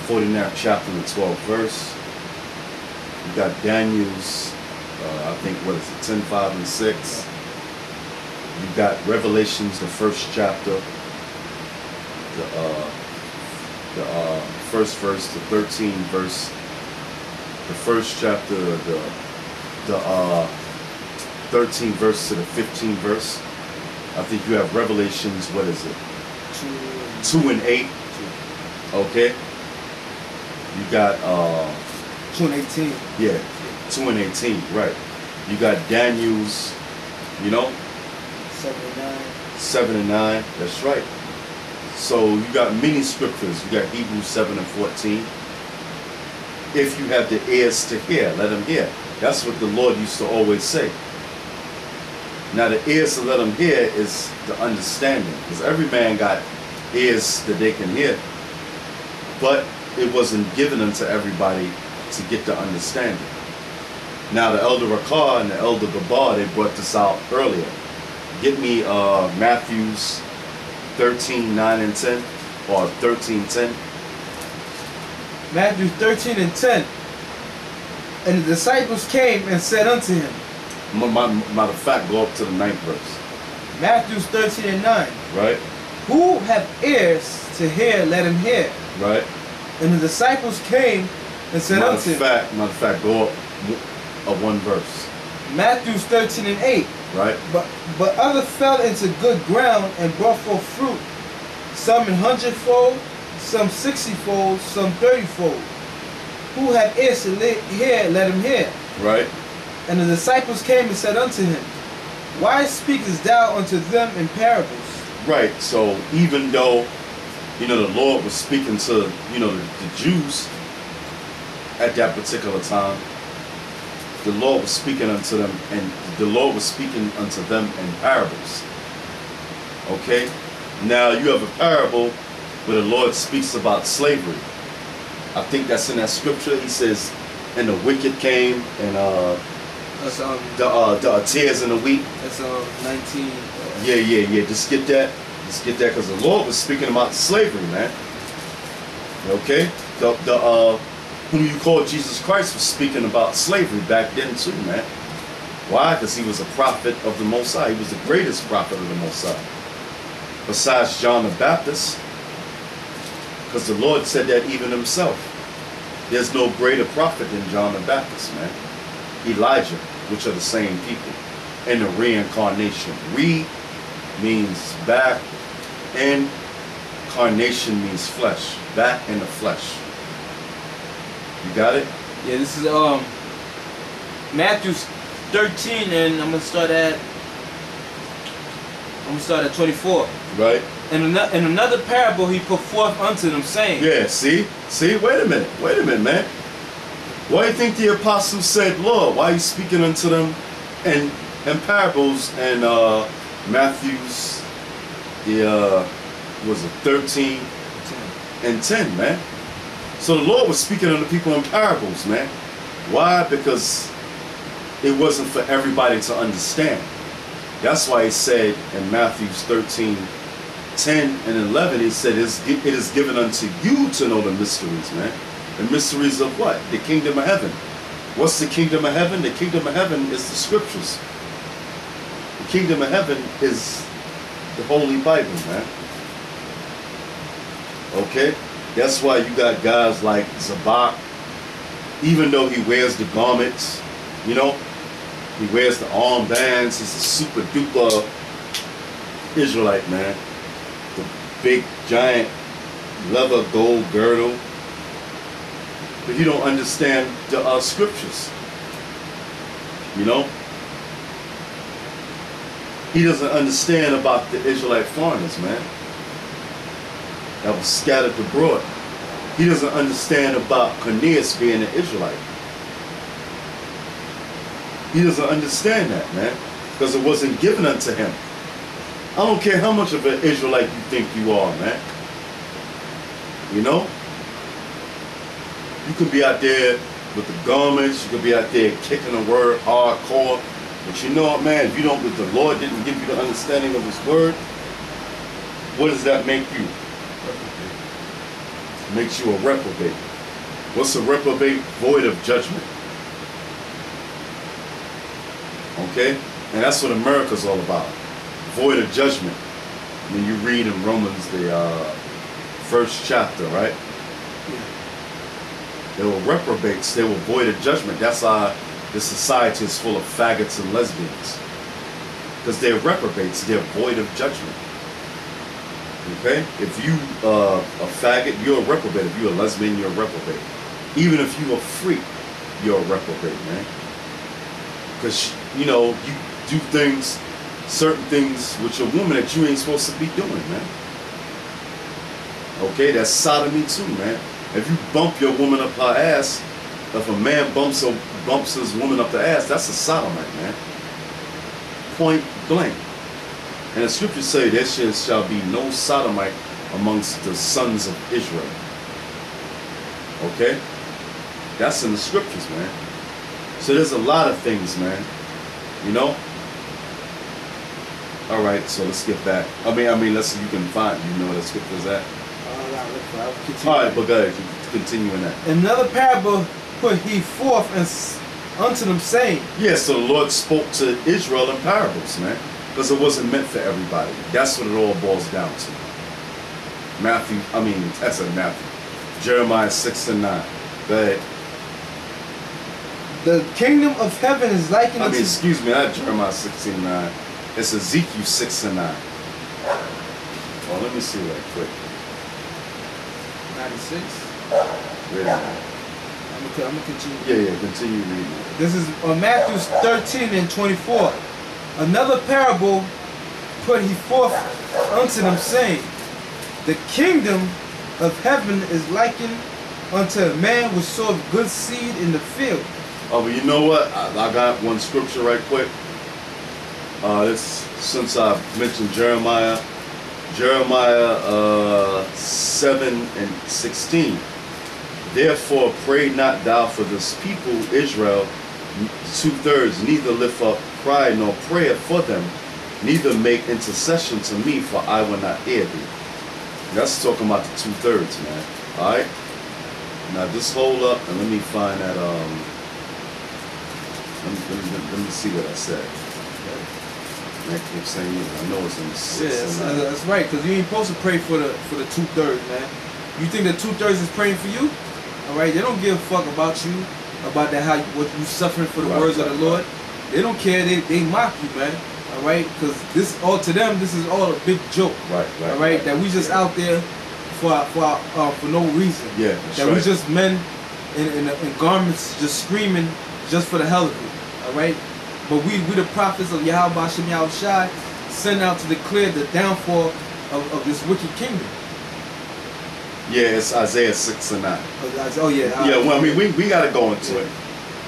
49th chapter, the 12th verse. You got Daniel's, I think, what is it, 10, 5, and 6. You got Revelations, the first chapter, the first verse, the 13th verse, the first chapter, the 13th verse to the 15th verse. I think you have Revelations, what is it? 2 and 8. Okay. You got 2 and 18. Yeah, 2 and 18, right. You got Daniel's, you know? 7 and 9. 7 and 9, that's right. So you got many scriptures. You got Hebrews 7 and 14. If you have the ears to hear, let them hear. That's what the Lord used to always say. Now the ears to let them hear is the understanding. Because every man got ears that they can hear. But it wasn't given unto everybody to get the understanding. Now the elder Rakar and the elder Gabar, they brought this out earlier. Get me Matthew's 13, 9 and 10, or 13, 10. Matthew 13 and 10. And the disciples came and said unto him. Matter of fact, go up to the 9th verse. Matthew 13 and 9. Right. Who have ears to hear, let him hear. Right. And the disciples came and said unto him. Matter of fact, go up one verse. Matthew 13 and 8. Right. But others fell into good ground and brought forth fruit, some in 100-fold, some 60-fold, some 30-fold. Who have ears to hear, let him hear. Right. And the disciples came and said unto him, Why speakest thou unto them in parables? Right. So even though, you know, the Lord was speaking to, you know, the Jews at that particular time, the Lord was speaking unto them, and the Lord was speaking unto them in parables. Okay? Now you have a parable where the Lord speaks about slavery. I think that's in that scripture. He says, and the wicked came, and That's the tears in the wheat. That's 19. Yeah. Just get that, because the Lord was speaking about slavery, man. Okay? Whom you call Jesus Christ was speaking about slavery back then too, man. Why? Because he was a prophet of the Most High. He was the greatest prophet of the Most High, besides John the Baptist. Because the Lord said that even himself. There's no greater prophet than John the Baptist, man. Elijah, which are the same people. And the reincarnation. Re means back, and carnation means flesh. Back in the flesh. You got it? Yeah, this is Matthew 13, and I'm gonna start at 24. Right. And in another parable he put forth unto them, saying. Yeah, see, wait a minute, man. Why do you think the apostles said, Lord, why are you speaking unto them in parables? And Matthew's was it 13 and 10, man. So the Lord was speaking unto people in parables, man. Why? Because it wasn't for everybody to understand. That's why he said in Matthew's 13, 10 and 11, he said, it is given unto you to know the mysteries, man. The mysteries of what? The kingdom of heaven. What's the kingdom of heaven? The kingdom of heaven is the scriptures. The kingdom of heaven is the Holy Bible, man. Okay? That's why you got guys like Zabak, even though he wears the garments, you know, he wears the armbands, he's a super duper Israelite, man. The big giant leather gold girdle. But he don't understand the scriptures. You know? He doesn't understand about the Israelite foreigners, man, that was scattered abroad. He doesn't understand about Cornelius being an Israelite. He doesn't understand that, man, because it wasn't given unto him. I don't care how much of an Israelite you think you are, man. You know? You could be out there with the garments, you could be out there kicking the word hardcore, but you know what, man, if the Lord didn't give you the understanding of his word, what does that make you? makes you a reprobate. What's a reprobate? Void of judgment. Okay? And that's what America's all about. Void of judgment. When you read in Romans, the first chapter, right? They were reprobates. They were void of judgment. That's why the society is full of faggots and lesbians. Because they're reprobates. They're void of judgment. Okay? If you a faggot, you're a reprobate. If you're a lesbian, you're a reprobate. Even if you're a freak, you're a reprobate, man. Because, you know, you do things, certain things with your woman that you ain't supposed to be doing, man. Okay? That's sodomy too, man. If you bump your woman up her ass, if a man bumps his woman up the ass, that's a sodomite, man. Point blank. And the scriptures say there shall be no sodomite amongst the sons of Israel. Okay? That's in the scriptures, man. So there's a lot of things, man. You know? Alright, so let's get back. I mean, let's see if you can find, you know where the scripture's at. Alright, but go ahead, continue in that. Another parable put he forth unto them, saying. Yeah, so the Lord spoke to Israel in parables, man. Because it wasn't meant for everybody. That's what it all boils down to. That's a Matthew. Jeremiah 6 and 9. Go ahead. The kingdom of heaven is likened unto... excuse me, not Jeremiah 16 and 9. It's Ezekiel 6 and 9. Well, let me see that quick. 96? Wait a minute. I'm going to continue. Yeah, continue reading. This is Matthew 13 and 24. Another parable put he forth unto them, saying, the kingdom of heaven is likened unto a man which sowed good seed in the field. Oh, but you know what? I got one scripture right quick. Since I mentioned Jeremiah 7 and 16. Therefore pray not thou for this people Israel 2/3, neither lift up cry nor prayer for them, neither make intercession to me, for I will not hear thee. That's talking about the 2/3, man. Alright? Now just hold up and let me find that let me see what I said. I keep saying, I know it's in the 6. Yeah, that's right, because you ain't supposed to pray for the 2/3, man. You think the 2/3 is praying for you? Alright, they don't give a fuck about you, about that what you suffering for the words of the Lord. They don't care, they mock you, man. Alright, because this all to them, this is all a big joke. Alright, that we just out there for no reason. Yeah, that we just men in garments just screaming just for the hell of it. Alright? But we the prophets of Yahweh Hashem Yahushai sent out to declare the downfall of this wicked kingdom. Yeah, it's Isaiah 6 and 9. Oh yeah. Yeah, well, I mean, we got to go into it.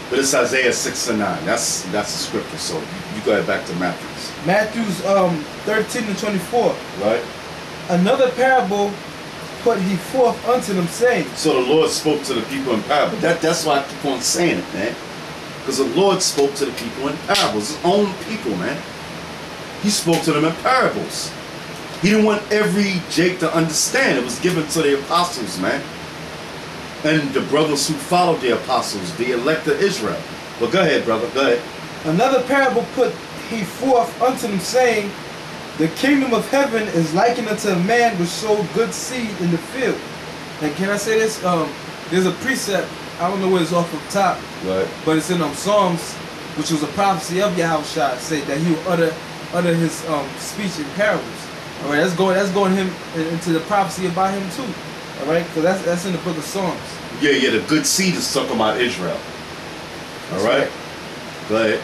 But it's Isaiah 6 and 9. That's the scripture, so you go back to Matthew's. Matthew's 13 and 24. Right. Another parable put he forth unto them, saying. So the Lord spoke to the people in parables. That's why I keep on saying it, man. Because the Lord spoke to the people in parables. His own people, man. He spoke to them in parables. He didn't want every Jake to understand. It was given to the apostles, man. And the brothers who followed the apostles, the elect of Israel. But go ahead, brother, go ahead. Another parable put he forth unto them, saying, the kingdom of heaven is likened unto a man which sowed good seed in the field. And can I say this? There's a precept, I don't know where it's off the top, right, but it's in Psalms, which was a prophecy of Yahushua, said that he would utter his speech in parables. All right, that's going him into the prophecy about him too. All right, because that's in the book of Psalms. Yeah, the good seed is talking about Israel. All right, go ahead.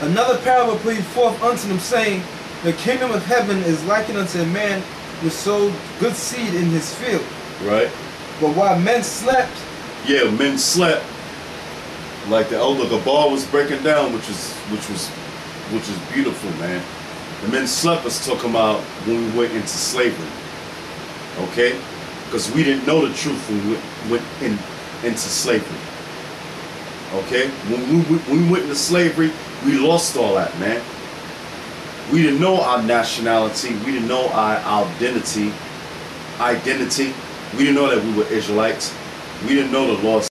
Another parable put he forth unto them, saying, the kingdom of heaven is likened unto a man which sowed good seed in his field. Right. But while men slept. Yeah, men slept. Like the elder Gabar was breaking down, which is beautiful, man. The men slept was talking about when we went into slavery. Okay? Because we didn't know the truth when we went into slavery. Okay? When we went into slavery, we lost all that, man. We didn't know our nationality. We didn't know our identity. We didn't know that we were Israelites. We didn't know the law